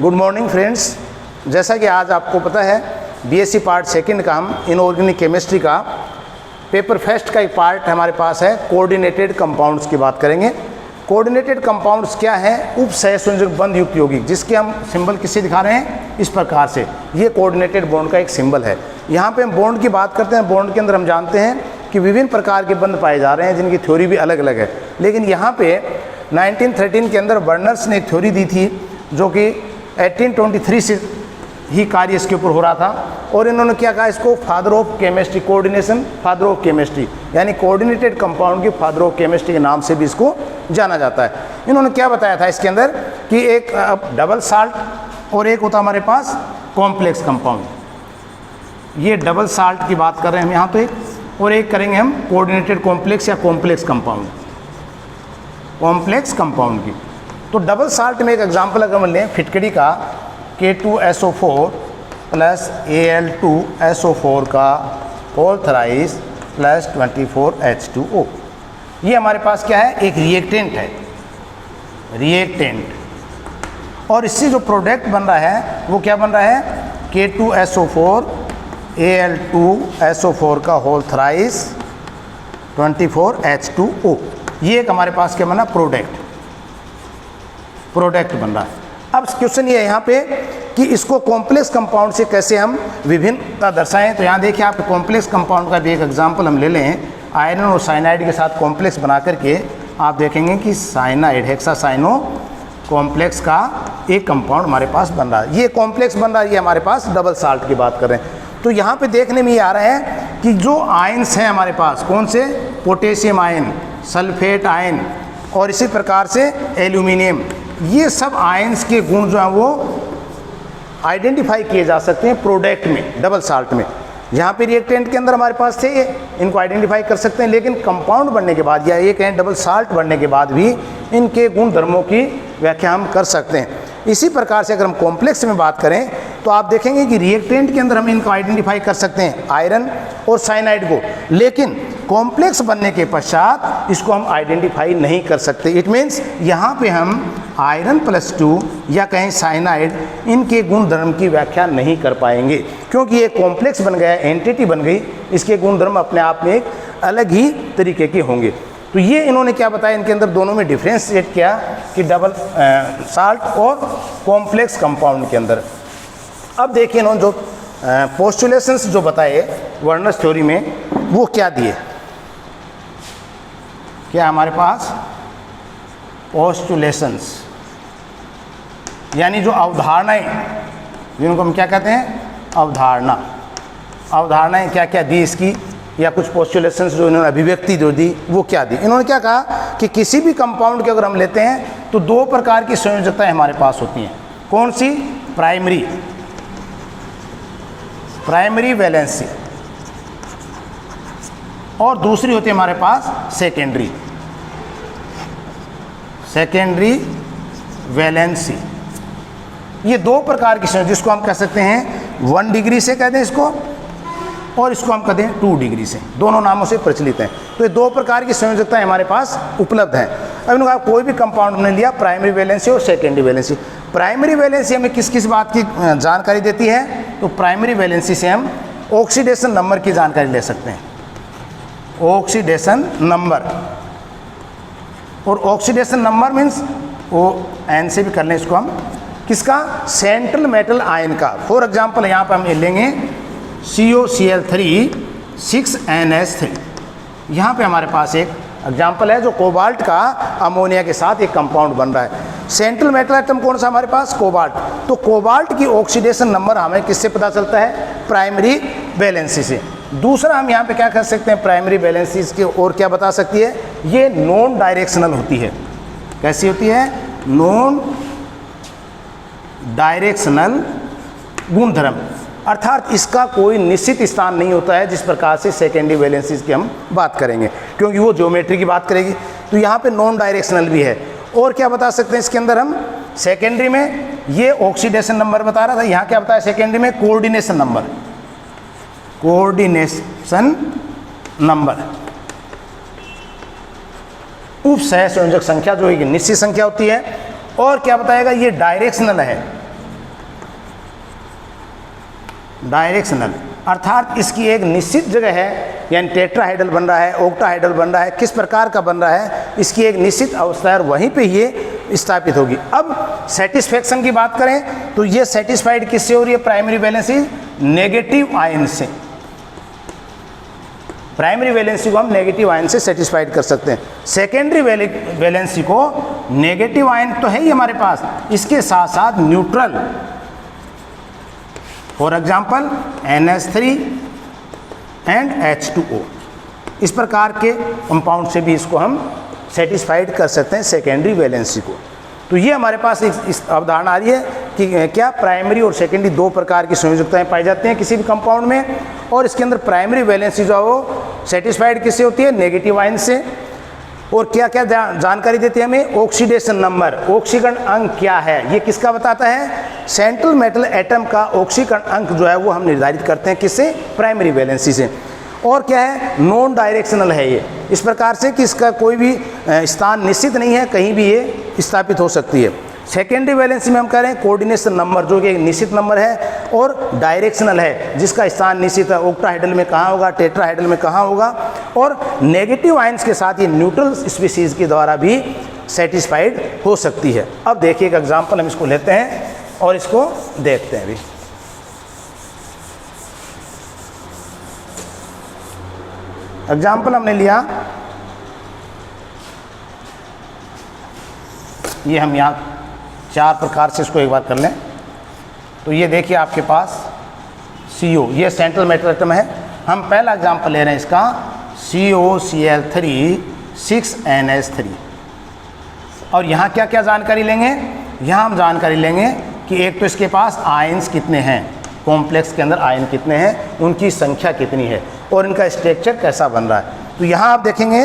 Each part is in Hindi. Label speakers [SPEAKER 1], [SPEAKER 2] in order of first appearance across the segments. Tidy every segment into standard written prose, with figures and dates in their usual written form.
[SPEAKER 1] Good morning friends. जैसा कि आज आपको पता है बीएससी पार्ट सेकंड का हम इनऑर्गेनिक केमिस्ट्री का पेपर फर्स्ट का एक पार्ट हमारे पास है, कोऑर्डिनेटेड कंपाउंड्स की बात करेंगे। कोऑर्डिनेटेड कंपाउंड्स क्या है? उपसहसंयोजक बंध युक्त यौगिक, जिसके हम सिंबल किससे दिखा रहे हैं? इस प्रकार से। ये कोऑर्डिनेटेड बॉन्ड का एक सिंबल है। यहाँ पे हम बॉन्ड की बात करते हैं। बॉन्ड के अंदर हम जानते हैं कि विभिन्न प्रकार के बंध पाए जा रहे हैं, जिनकी थ्योरी भी अलग अलग है। लेकिन यहाँ पे 1913 के अंदर बर्नर्स ने एक थ्योरी दी थी, जो कि 1823 से ही कार्य इसके ऊपर हो रहा था। और इन्होंने क्या कहा? इसको father of chemistry, coordination father of chemistry, यानी कोऑर्डिनेटेड कंपाउंड के फादर ऑफ केमिस्ट्री के नाम से भी इसको जाना जाता है। इन्होंने क्या बताया था इसके अंदर कि एक डबल साल्ट और एक होता हमारे पास कॉम्प्लेक्स कंपाउंड। ये डबल साल्ट की बात कर रहे हैं हम यहाँ, तो एक और एक करेंगे हम कोऑर्डिनेटेड कॉम्प्लेक्स या कॉम्प्लेक्स कंपाउंड, कॉम्प्लेक्स कंपाउंड की। तो डबल साल्ट में एक एग्जांपल अगर हम लें फिटकरी का K2SO4 प्लस Al2SO4 का होल थराइस प्लस 24H2O, ये हमारे पास क्या है? एक रिएक्टेंट है, रिएक्टेंट। और इससे जो प्रोडक्ट बन रहा है वो क्या बन रहा है? K2SO4 Al2SO4 का होल थराइस 24H2O। ये एक हमारे पास क्या बना? प्रोडक्ट बन रहा है। अब क्वेश्चन ये है यहाँ पे कि इसको कॉम्प्लेक्स कंपाउंड से कैसे हम विभिन्नता दर्शाएं। तो यहाँ देखिए, आप कॉम्प्लेक्स कंपाउंड का भी एक एग्जांपल हम ले लें। आयरन और साइनाइड के साथ कॉम्प्लेक्स बना करके आप देखेंगे कि साइनाइड हेक्सासाइनो कॉम्प्लेक्स का एक कंपाउंड हमारे पास बन रहा है। ये कॉम्प्लेक्स बन रहा है, ये हमारे पास डबल साल्ट की बात कर रहे हैं। तो यहाँ पे देखने में ये आ रहा है कि जो आयन्स हैं हमारे पास, कौन से? पोटेशियम आयन, सल्फेट आयन और इसी प्रकार से एल्यूमिनियम, ये सब आयन्स के गुण जो हैं वो आइडेंटिफाई किए जा सकते हैं प्रोडक्ट में, डबल साल्ट में। यहाँ पे रिएक्टेंट के अंदर हमारे पास थे, इनको आइडेंटिफाई कर सकते हैं। लेकिन कंपाउंड बनने के बाद या ये कहें डबल साल्ट बनने के बाद भी इनके गुण धर्मों की व्याख्या हम कर सकते हैं। इसी प्रकार से अगर हम कॉम्प्लेक्स में बात करें तो आप देखेंगे कि रिएक्टेंट के अंदर हम इनको आइडेंटिफाई कर सकते हैं, आयरन और साइनाइड को। लेकिन कॉम्प्लेक्स बनने के पश्चात इसको हम आइडेंटिफाई नहीं कर सकते। इट मीन्स यहाँ पे हम आयरन +2 या कहें साइनाइड, इनके गुण धर्म की व्याख्या नहीं कर पाएंगे, क्योंकि ये कॉम्प्लेक्स बन गया, एंटिटी बन गई। इसके गुण धर्म अपने आप में एक अलग ही तरीके के होंगे। तो ये इन्होंने क्या बताया, इनके अंदर दोनों में डिफ्रेंशिएट किया कि डबल साल्ट और कॉम्प्लेक्स कंपाउंड के अंदर। अब देखिए इन्होंने जो पोस्टुलेशंस जो बताए वर्नर्स थ्योरी में, वो क्या दिए? क्या हमारे पास पोस्टुलेशंस, यानी जो अवधारणाएं, जिनको हम क्या कहते हैं? अवधारणा। अवधारणाएं क्या क्या दी इसकी, या कुछ पोस्टुलेशंस जो इन्होंने अभिव्यक्ति जो दी वो क्या दी? इन्होंने क्या कहा कि किसी भी कंपाउंड के अगर हम लेते हैं तो दो प्रकार की संयोजकताएं हमारे पास होती हैं। कौन सी? प्राइमरी वैलेंसी, और दूसरी होती है हमारे पास सेकेंडरी वैलेंसी। ये दो प्रकार की संयोजक, जिसको हम कह सकते हैं 1 डिग्री से कहते हैं इसको, और इसको हम कहते हैं 2 डिग्री से। दोनों नामों से प्रचलित हैं। तो ये दो प्रकार की संयोजकताएं हमारे पास उपलब्ध हैं। अब इन्होंने कहा कोई भी कंपाउंड हमने लिया, प्राइमरी वैलेंसी और सेकेंडरी वैलेंसी। प्राइमरी वैलेंसी हमें किस किस बात की जानकारी देती है? तो प्राइमरी वैलेंसी से हम ऑक्सीडेशन नंबर की जानकारी ले सकते हैं, ऑक्सीडेशन नंबर। और ऑक्सीडेशन नंबर मीन्स ON से भी कर लें इसको हम, किसका? सेंट्रल मेटल आयन का। फॉर एग्जाम्पल यहाँ पर हम लेंगे COCl3 6NH3। यहाँ पे हमारे पास एक एग्जाम्पल है, जो कोबाल्ट का अमोनिया के साथ एक कंपाउंड बन रहा है। सेंट्रल मेटल आइटम कौन सा हमारे पास? कोबाल्ट। तो कोबाल्ट की ऑक्सीडेशन नंबर हमें किससे पता चलता है? प्राइमरी वैलेंसी से। दूसरा हम यहाँ पे क्या कर सकते हैं? प्राइमरी वैलेंसी की और क्या बता सकती है? ये नॉन डायरेक्शनल होती है। कैसी होती है? नॉन डायरेक्शनल गुणधर्म, अर्थात इसका कोई निश्चित स्थान नहीं होता है, जिस प्रकार से सेकेंडरी वैलेंसीज की हम बात करेंगे, क्योंकि वो ज्योमेट्री की बात करेगी। तो यहाँ पे नॉन डायरेक्शनल भी है। और क्या बता सकते हैं इसके अंदर हम? सेकेंडरी में ये ऑक्सीडेशन नंबर बता रहा था, यहाँ क्या बताया? सेकेंडरी में कोऑर्डिनेशन नंबर। उपसहसंयोजक संख्या जो एक निश्चित संख्या होती है। और क्या बताएगा? ये डायरेक्शनल है, डायरेक्शनल, अर्थात इसकी एक निश्चित जगह है, यानी टेट्राहाइड्रल बन रहा है, ऑक्टाहाइड्रल बन रहा है, किस प्रकार का बन रहा है, इसकी एक निश्चित अवस्था है और वहीं पे ये स्थापित होगी। अब सेटिस्फैक्शन की बात करें तो ये सेटिस्फाइड किससे हो रही है? प्राइमरी वैलेंसी नेगेटिव आयन से। प्राइमरी वैलेंसी को हम नेगेटिव आयन से सेटिस्फाइड कर सकते हैं। सेकेंडरी वैलेंसी को नेगेटिव आयन तो है ही हमारे पास, इसके साथ साथ neutral, for example NH3 and H2O, इस प्रकार के कंपाउंड से भी इसको हम सेटिस्फाइड कर सकते हैं सेकेंडरी वैलेंसी को। तो ये हमारे पास इस अवधारणा आ रही है कि क्या प्राइमरी और सेकेंडरी दो प्रकार की संयोजकताएं पाई जाती हैं किसी भी कंपाउंड में, और इसके अंदर प्राइमरी वैलेंसी जो है वो सेटिस्फाइड किससे होती है? नेगेटिव आयन से। और क्या क्या जानकारी देती है हमें? ऑक्सीडेशन नंबर, ऑक्सीकरण अंक क्या है, ये किसका बताता है? सेंट्रल मेटल एटम का ऑक्सीकरण अंक जो है वो हम निर्धारित करते हैं किससे? प्राइमरी वैलेंसी से। और क्या है? नॉन डायरेक्शनल है ये, इस प्रकार से कि इसका कोई भी स्थान निश्चित नहीं है, कहीं भी ये स्थापित हो सकती है। सेकेंडरी वैलेंसी में हम कह रहे हैं कोऑर्डिनेशन नंबर, जो कि एक निश्चित नंबर है और डायरेक्शनल है, जिसका स्थान निश्चित है, ऑक्टाहाइड्रल में कहाँ होगा, टेट्राहाइड्रल में कहाँ होगा। और नेगेटिव आयंस के साथ ये न्यूट्रल स्पीसीज के द्वारा भी सेटिस्फाइड हो सकती है। अब देखिए एक एग्जाम्पल हम इसको लेते हैं और इसको देखते हैं अभी। एग्जाम्पल हमने लिया, ये हम यहाँ 4 प्रकार से इसको एक बार कर लें। तो ये देखिए आपके पास CO, ये सेंट्रल मेटल एटम है। हम पहला एग्जाम्पल ले रहे हैं इसका COCl3 6NH3। और यहाँ क्या क्या जानकारी लेंगे? यहाँ हम जानकारी लेंगे कि एक तो इसके पास आयंस कितने हैं, कॉम्प्लेक्स के अंदर आयन कितने हैं, उनकी संख्या कितनी है और इनका स्ट्रक्चर कैसा बन रहा है। तो यहाँ आप देखेंगे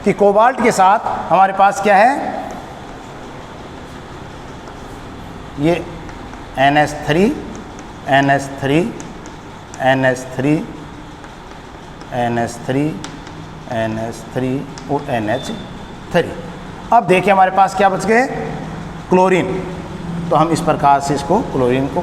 [SPEAKER 1] कि कोबाल्ट के साथ हमारे पास क्या है? ये NH3 NH3 NH3 NH3 NH3 और NH3। अब देखिए हमारे पास क्या बच गए? क्लोरीन। तो हम इस प्रकार से इसको क्लोरीन को,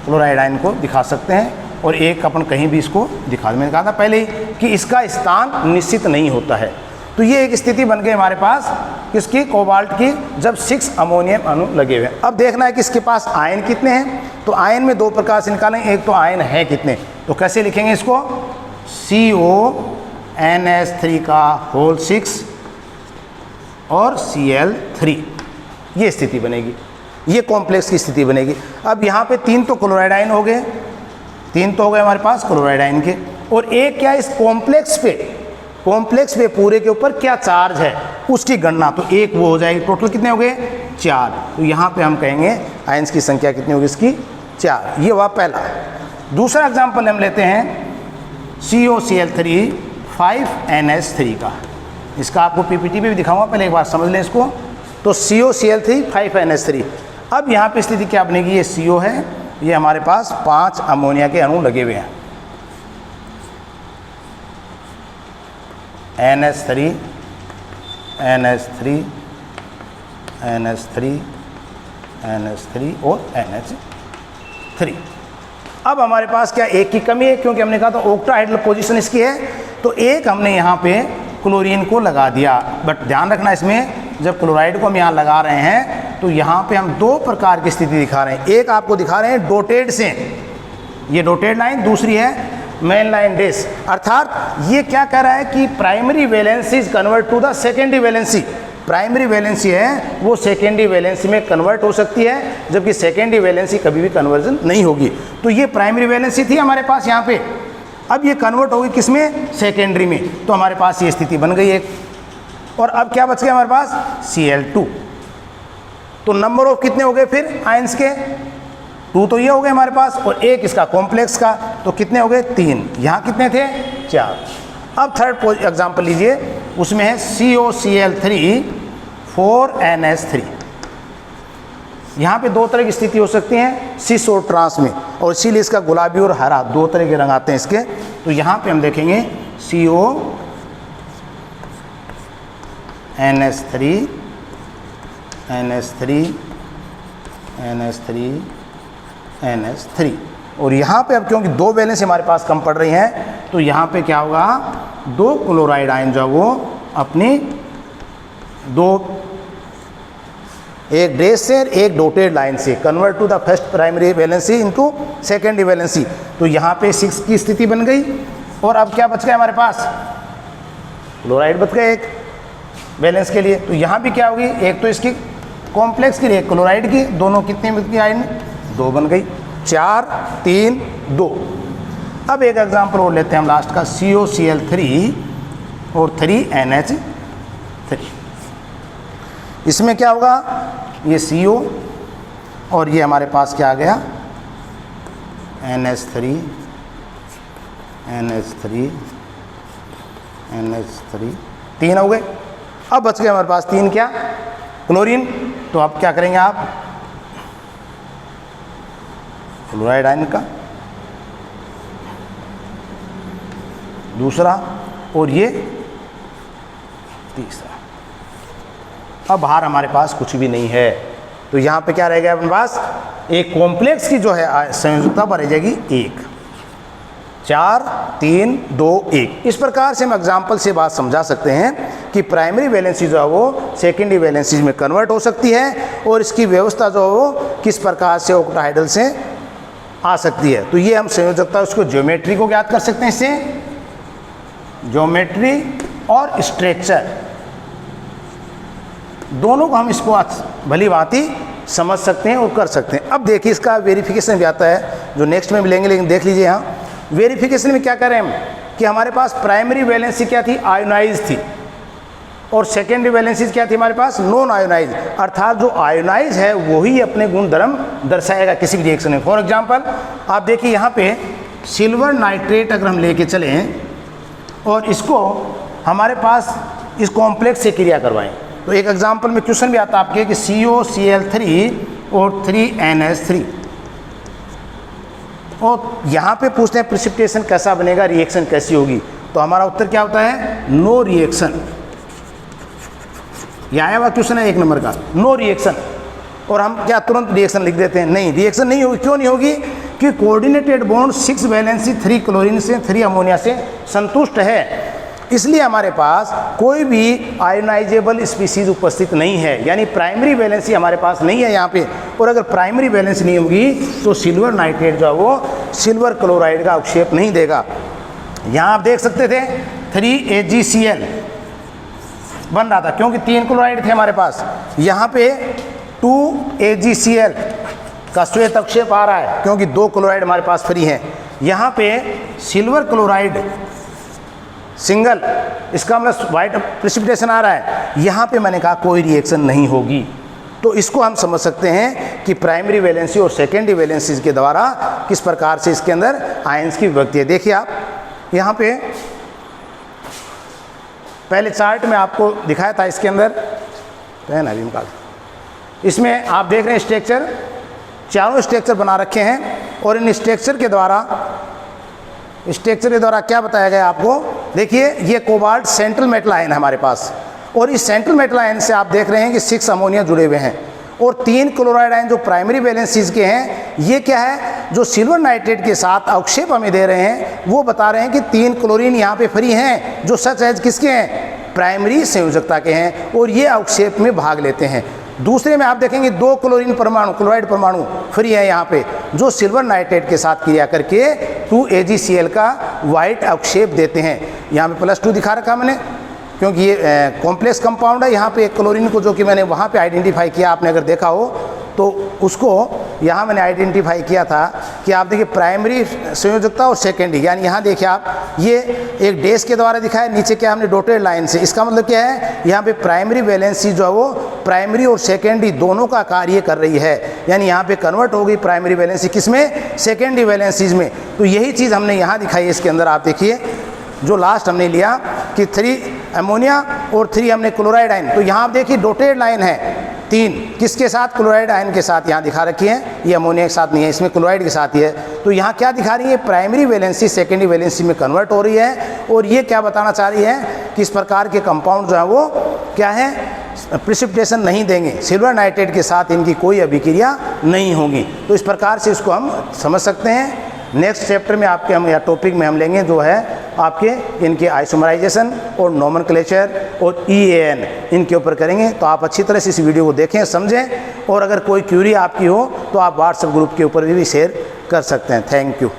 [SPEAKER 1] क्लोराइड आयन को दिखा सकते हैं। और एक अपन कहीं भी इसको दिखा, मैंने कहा था पहले ही कि इसका स्थान निश्चित नहीं होता है। तो ये एक स्थिति बन गई हमारे पास किसकी? कोबाल्ट की, जब 6 अमोनियम अणु लगे हुए हैं। अब देखना है कि इसके पास आयन कितने हैं। तो आयन में 2 प्रकार से निकालें, एक तो आयन है कितने, तो कैसे लिखेंगे इसको? CONH3 का होल 6 और Cl3, ये स्थिति बनेगी, ये कॉम्प्लेक्स की स्थिति बनेगी। अब यहाँ पे 3 तो क्लोराइड आयन हो गए, 3 तो हो गए हमारे पास क्लोराइड आयन के, और एक क्या इस कॉम्प्लेक्स पे पूरे के ऊपर क्या चार्ज है उसकी गणना। तो एक वो हो जाएगी, टोटल कितने हो गए? 4। तो यहाँ पे हम कहेंगे आयंस की संख्या कितनी होगी इसकी? 4। ये हुआ पहला। दूसरा एग्जाम्पल हम लेते हैं COCl3 5NH3 का। इसका आपको PPT पे भी दिखाऊंगा, पहले एक बार समझ लें इसको। तो COCl3 5NH3। अब यहाँ पे स्थिति क्या बनेगी? ये CO है, ये हमारे पास 5 अमोनिया के अणु लगे हुए हैं, NH3 NH3 NH3 NH3 और NH3। अब हमारे पास क्या एक की कमी है, क्योंकि हमने कहा था ऑक्टाहाइड्रल पोजीशन इसकी है। तो एक हमने यहाँ पे क्लोरीन को लगा दिया। बट ध्यान रखना इसमें, जब क्लोराइड को हम यहाँ लगा रहे हैं तो यहाँ पे हम 2 प्रकार की स्थिति दिखा रहे हैं। एक आपको दिखा रहे हैं डोटेड से, ये डोटेड लाइन, दूसरी है मेन लाइन डैश। अर्थात ये क्या कह रहा है कि primary valency is convert to the secondary valency. Primary valency है वो सेकेंडरी वैलेंसी में कन्वर्ट हो सकती है, जबकि सेकेंडरी वैलेंसी कभी भी कन्वर्जन नहीं होगी। तो ये प्राइमरी वैलेंसी थी हमारे पास यहाँ पे, अब ये कन्वर्ट होगी किसमें? सेकेंडरी में। तो हमारे पास ये स्थिति बन गई एक। और अब क्या बच गया हमारे पास? Cl2। तो नंबर ऑफ कितने हो गए फिर आयंस के? 2 तो ये हो गए हमारे पास, और एक इसका कॉम्प्लेक्स का, तो कितने हो गए? 3। यहाँ कितने थे? 4। अब थर्ड एग्जाम्पल लीजिए, उसमें है COCl3 4NH3। यहाँ पे 2 तरह की स्थिति हो सकती है, सिस और ट्रांस में, और इसीलिए इसका गुलाबी और हरा 2 तरह के रंग आते हैं इसके। तो यहाँ पे हम देखेंगे CONH3 NH3 NH3 NH3, और यहाँ पे अब क्योंकि 2 वैलेंसी हमारे पास कम पड़ रही हैं, तो यहाँ पे क्या होगा, 2 क्लोराइड आयन जो वो अपनी 2 एक डैश से एक डॉटेड लाइन से convert to the first primary valency into secondary valency. तो यहाँ पे 6 की स्थिति बन गई और अब क्या बच गया हमारे पास, क्लोराइड बच गए एक वैलेंस के लिए। तो यहाँ भी क्या होगी, एक तो इसकी कॉम्प्लेक्स की एक क्लोराइड की, दोनों कितनी बच गई आयन, 2 बन गई, 4 3 2। अब एक एग्जाम्पल और लेते हैं हम लास्ट का, COCl3 और 3NH3। इसमें क्या होगा, ये CO और ये हमारे पास क्या आ गया, NH3 3 हो गए। अब बच गए हमारे पास 3 क्या, क्लोरीन। तो अब क्या करेंगे आप, क्लोराइड आयन का दूसरा और ये तीसरा। अब बाहर हमारे पास कुछ भी नहीं है, तो यहाँ पे क्या रह गया अपने पास, एक कॉम्प्लेक्स की जो है संयोजकता पर रह जाएगी 1, 4 3 2 1। इस प्रकार से हम एग्जाम्पल से बात समझा सकते हैं कि प्राइमरी वैलेंसी जो है वो सेकेंडरी वैलेंसी में कन्वर्ट हो सकती है और इसकी व्यवस्था जो है वो किस प्रकार से ऑक्टाहाइड्रल से आ सकती है। तो ये हम संयोजकता, उसको ज्योमेट्री को ज्ञात कर सकते हैं, इससे ज्योमेट्री और स्ट्रक्चर दोनों को हम इसको भली भांति समझ सकते हैं और कर सकते हैं। अब देखिए इसका वेरिफिकेशन भी आता है जो नेक्स्ट में मिलेंगे, लेकिन देख लीजिए यहाँ वेरिफिकेशन में क्या करें हम कि हमारे पास प्राइमरी वैलेंसी क्या थी, आयोनाइज थी, और सेकेंडरी वैलेंसी क्या थी हमारे पास, नॉन आयोनाइज। अर्थात जो आयोनाइज है वही अपने गुण धर्म दर्शाएगा किसी भी रिएक्शन में। फॉर एग्जांपल आप देखिए यहाँ पे सिल्वर नाइट्रेट अगर हम लेके चलें और इसको हमारे पास इस कॉम्प्लेक्स से क्रिया करवाएं, तो एक एग्जांपल में क्वेश्चन भी आता है आपके कि COCl3 और 3NH3, और यहाँ पे पूछते हैं प्रिसिपिटेशन कैसा बनेगा, रिएक्शन कैसी होगी। तो हमारा उत्तर क्या होता है, नो रिएक्शन। यह आया हुआ क्वेश्चन है 1 नंबर का, नो रिएक्शन। और हम क्या तुरंत रिएक्शन लिख देते हैं, नहीं रिएक्शन नहीं होगी। क्यों नहीं होगी, कि कोऑर्डिनेटेड बॉन्ड 6 वैलेंसी 3 क्लोरीन से 3 अमोनिया से संतुष्ट है, इसलिए हमारे पास कोई भी आयोनाइजेबल स्पीसीज उपस्थित नहीं है, यानी प्राइमरी वैलेंसी हमारे पास नहीं है यहाँ पे। और अगर प्राइमरी वैलेंसी नहीं होगी तो सिल्वर नाइट्रेट जो है वो सिल्वर क्लोराइड का अवक्षेप नहीं देगा। यहाँ आप देख सकते थे 3AgCl बन रहा था क्योंकि 3 क्लोराइड थे हमारे पास, यहाँ पे 2AgCl का श्वेत अवक्षेप आ रहा है क्योंकि 2 क्लोराइड हमारे पास फ्री हैं। यहाँ पे सिल्वर क्लोराइड सिंगल, इसका मतलब वाइट प्रेसिपिटेशन आ रहा है। यहाँ पे मैंने कहा कोई रिएक्शन नहीं होगी। तो इसको हम समझ सकते हैं कि प्राइमरी वैलेंसी और सेकेंडरी वैलेंसी के द्वारा किस प्रकार से इसके अंदर आयंस की विभक्ति है। देखिए आप यहाँ पे पहले चार्ट में आपको दिखाया था, इसके अंदर तो है ना अभी निकाल, इसमें आप देख रहे हैं स्ट्रक्चर, चारों स्ट्रक्चर बना रखे हैं और इन स्ट्रक्चर के द्वारा क्या बताया गया आपको। देखिए ये कोबाल्ट सेंट्रल मेटल आयन है हमारे पास, और इस सेंट्रल मेटल आयन से आप देख रहे हैं कि 6 अमोनिया जुड़े हुए हैं, और 3 क्लोराइड आयन जो प्राइमरी वैलेंसीज के हैं, ये क्या है जो सिल्वर नाइट्रेट के साथ अवक्षेप हमें दे रहे हैं, वो बता रहे हैं कि 3 क्लोरीन यहाँ पे फ्री हैं जो सच है किसके हैं, प्राइमरी संयोजकता के हैं, और ये अवक्षेप में भाग लेते हैं। दूसरे में आप देखेंगे 2 क्लोरीन परमाणु, क्लोराइड परमाणु फ्री है यहाँ पे, जो सिल्वर नाइट्रेट के साथ क्रिया करके 2AgCl का वाइट अवक्षेप देते हैं। यहाँ पे +2 दिखा रखा मैंने क्योंकि ये कॉम्प्लेक्स कंपाउंड है। यहाँ पे क्लोरीन को जो कि मैंने वहाँ पे आइडेंटिफाई किया, आपने अगर देखा हो तो उसको यहाँ मैंने आइडेंटिफाई किया था कि आप देखिए प्राइमरी संयोजकता और सेकेंडरी, यानी यहाँ देखिए आप ये एक डैश के द्वारा दिखाया, नीचे क्या हमने डॉटेड लाइन से, इसका मतलब क्या है यहाँ पे प्राइमरी वैलेंसी जो है वो प्राइमरी और सेकेंडरी दोनों का कार्य कर रही है, यानी यहाँ पे कन्वर्ट हो गई प्राइमरी वैलेंसी किसमें, सेकेंडरी वैलेंसीज में। तो यही चीज़ हमने यहाँ दिखाई है। इसके अंदर आप देखिए जो लास्ट हमने लिया कि 3 अमोनिया और 3 हमने क्लोराइड आयन, तो यहाँ आप देखिए डॉटेड लाइन है 3 किसके साथ, क्लोराइड आयन के साथ यहाँ दिखा रखी है, ये अमोनिया के साथ नहीं है, इसमें क्लोराइड के साथ ही है। तो यहाँ क्या दिखा रही है, प्राइमरी वैलेंसी सेकेंडरी वैलेंसी में कन्वर्ट हो रही है, और ये क्या बताना चाह रही है कि इस प्रकार के कंपाउंड जो है वो क्या है, प्रिसिपिटेशन नहीं देंगे, सिल्वर नाइट्रेट के साथ इनकी कोई अभिक्रिया नहीं होगी। तो इस प्रकार से इसको हम समझ सकते हैं नेक्स्ट चैप्टर में आपके हम या टॉपिक में हम लेंगे जो है आपके इनके आइसोमराइजेशन और नोमेनक्लेचर और EAN इनके ऊपर करेंगे। तो आप अच्छी तरह से इस वीडियो को देखें, समझें, और अगर कोई क्यूरी आपकी हो तो आप व्हाट्सएप ग्रुप के ऊपर भी शेयर कर सकते हैं। Thank you.